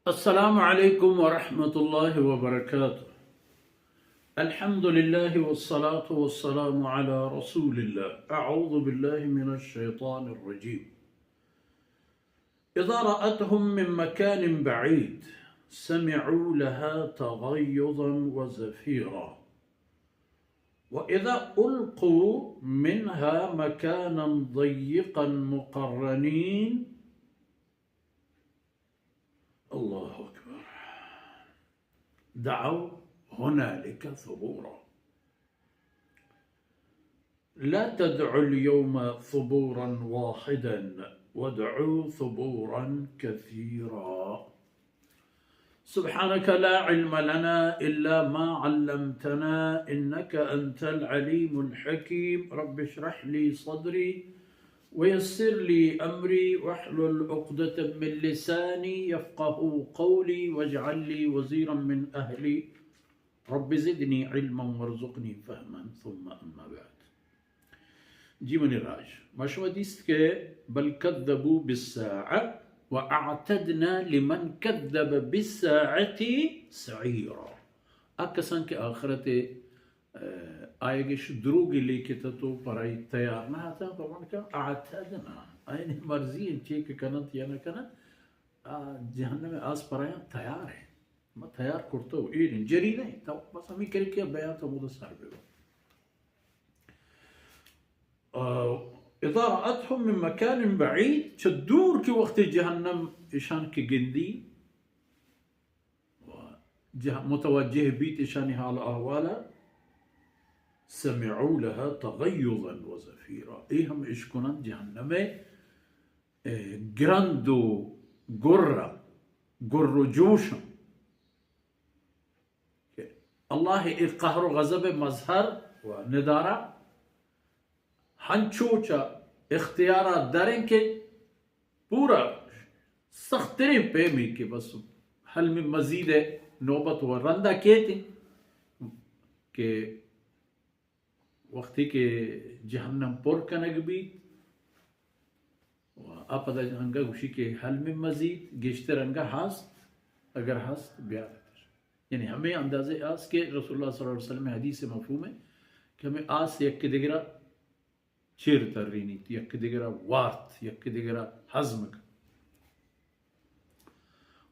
السلام عليكم ورحمة الله وبركاته. الحمد لله والصلاة والسلام على رسول الله. أعوذ بالله من الشيطان الرجيم. إذا رأتهم من مكان بعيد سمعوا لها تغيظا وزفيرا وإذا ألقوا منها مكانا ضيقا مقرنين الله أكبر دعوا هنالك ثبورا. لا تدعوا اليوم ثبورا واحدا وادعوا ثبورا كثيرا. سبحانك لا علم لنا إلا ما علمتنا إنك أنت العليم الحكيم. رب اشرح لي صدري ويسر لي أمري واحلل عقدة من لساني يفقه قولي واجعل لي وزيرا من أهلي رب زدني علما وارزقني فهما ثم أما بعد. جی من راج مشودیست که بل كذبوا بالساعة وأعتدنا لمن كذب بالساعة سعيرا. اکسان که آخرت آئے گی دروگی لیکن تو پرائی تیار نہ آتا فرمان کہ اعتدنا آئین مرضی انچے کہ کنت یا نہ کنت جہنم میں آس پرایاں تیار ہے ما تیار کرتا ہو ایرین جری نہیں تو بس ہمیں کرے کیا بیان تو مدد سار بے اذا رأتهم من مكان بعيد چدور کی وقت جہنم اشان کی گندی متوجہ بیت اشانی حال احوالا سمعوا لها تغيظا وزفيرا. ايه هم اشكنان جهنم گرندو گر جوشا الله ایک قهر و غضب مظہر و ندارا ہنچوچا اختیارات داریں کہ پورا سخترین پیمی کہ بس حل میں مزید نوبت و رندہ کہتے کہ وقتی کہ جہنم پر کنگ بیت و اپدا جہنگا گوشی کے حل میں مزید گشتر رنگا ہاست اگر ہاست بیارتر یعنی ہمیں اندازے آس کے رسول اللہ صلی اللہ علیہ وسلم حدیث سے مفہوم ہے کہ ہمیں آس یک کے دیگرہ چیر تر رینی یک کے دیگرہ وارت یک کے دیگرہ حزم کا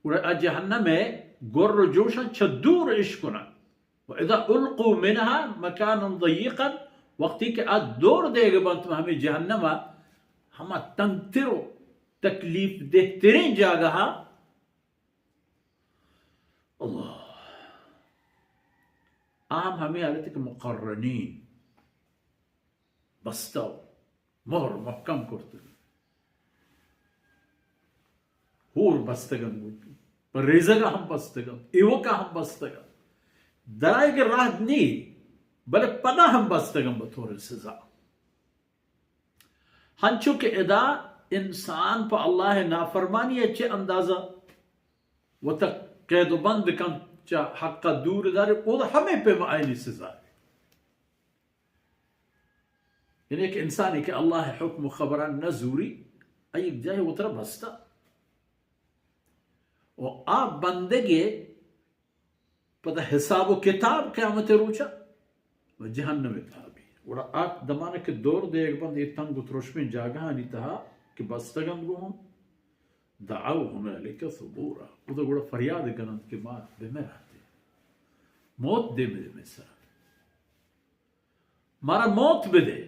اور جہنم میں گر جوشا چدور عشقنا وَإِذَا أُلْقُوا مِنْهَا مَكَانًا ضَيِّقًا وقتی کہ آج دور دے گا بانتم ہمیں جہنم ہما تنگترو تکلیف دہترین جاگا اللہ عام ہمیں آلتے کہ مقرنین بستاو مہر محکم کرتے ہور بستگن بودی پر ریزگا ہم بستگن ایوکا ہم بستگن درائے کے راہ نہیں بلے پناہ ہم بستگن بطور سزا ہنچو کہ ادا انسان پا اللہ نافرمانی اچھے اندازہ و تک قید و بند کن چا حقا دور دارے وہ ہمیں پہ معائنی سزا ہے یعنی ایک انسانی کہ اللہ حکم خبران نزوری ایک جائے وہ طرح بستا و آپ بندگی پتہ حساب و کتاب قیامت روچا و جہنم تابی اور آت دمانے کے دور دے ایک بند یہ تنگ و ترشمین جاگہانی تہا کہ بستگن گو ہم دعاو ہمیں لکا ثبورا وہ تو گوڑا فریاد کنند کہ ماں بے میں رہتے موت دے میں سر مارا موت بے دے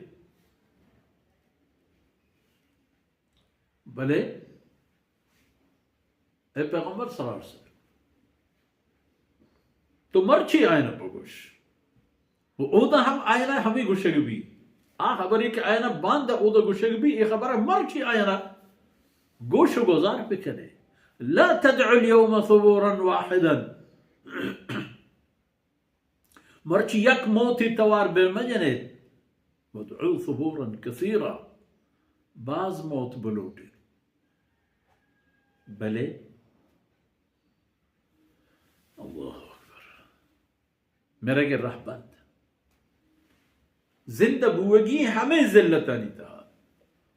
بلے اے پیغمبر صلی اللہ علیہ وسلم تو مرچی آئینہ پگوش وہ اودا ہم آئینہ ہمیں گوشگ بھی خبری کہ آئینہ باندہ اودا گوشگ بھی یہ خبر ہے مرچی آئینہ گوش گزار پہ کرے لا تدعو اليوم ثبورا واحدا مرچی یک موتی توار بے مجنید ودعو ثبورا کثیرا بعض موت بلوٹی بلے اللہ میرے کے راہ بند زندہ بوگی ہمیں ذلت نہیں تھا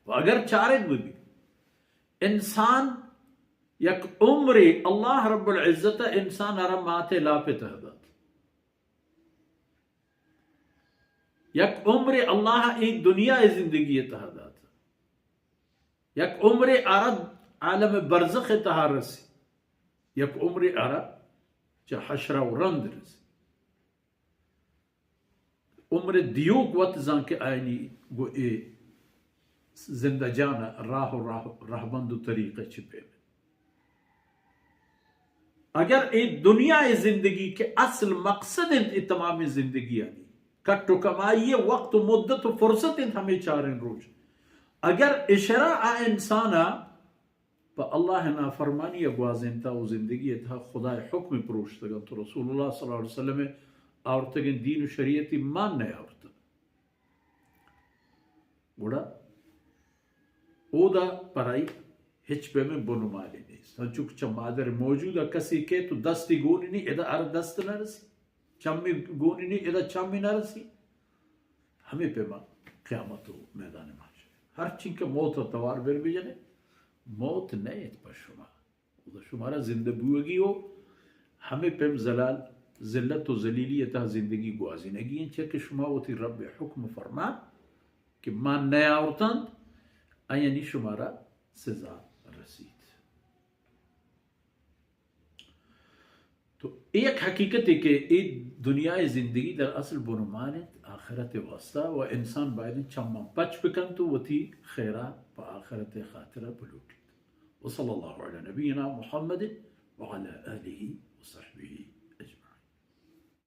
اگر چارے بھی انسان یک عمری الله رب العزت انسان را ماته لاپته داد. یک عمری الله این دنیا زندگی ته داد. یک عمری ارد عالم برزخ ته رسی. یک عمری ارد چه حشر و رند رسی. عمر دیوک وقت زن که آینی گو ای زنده جانا راه بند و طریقه چی پیمه. اگر ای دنیا زندگی کے اصل مقصد ای تمام زندگی آنی کٹ و کمائی وقت و مدت و فرصت ہمیں چارن روز اگر اشراع انسانا پا اللہ نافرمانی اگوازن تا و زندگی تا خدا حکم پروشتگا تو رسول اللہ صلی اللہ علیہ وسلم آورتگن دین و شریعتی مان نہیں آورتا گوڑا او دا پرائی ہچ پہ میں بنو مالی نہیں سنچوک چا مادر موجودہ کسی کے تو دستی گونی نہیں ادا ار دست نہ رسی چمی گونی نہیں ادا چمی نہ رسی ہمیں پہ ماں قیامت و میدان محشر ہر چین کا موت و توار بیر بھی جنے موت نہیں پر شما او شمارا زندہ بوگی ہو ہمیں پہ زلال ذلت و ذلیلیتہ زندگی گوازی نگی ہیں چکہ شما ہوتی رب حکم فرمان کہ مان نیا آورتاند آیانی شمارا سزا رسید. تو ایک حقیقت ہے کہ ای دنیا زندگی در اصل بنمانت آخرت واسطہ و انسان باید چمان پچ بکن تو وتی خیرہ پا آخرت خاطرہ بلوکت. وصلی اللہ علی نبینا محمد وعلى آلہ وصحبہ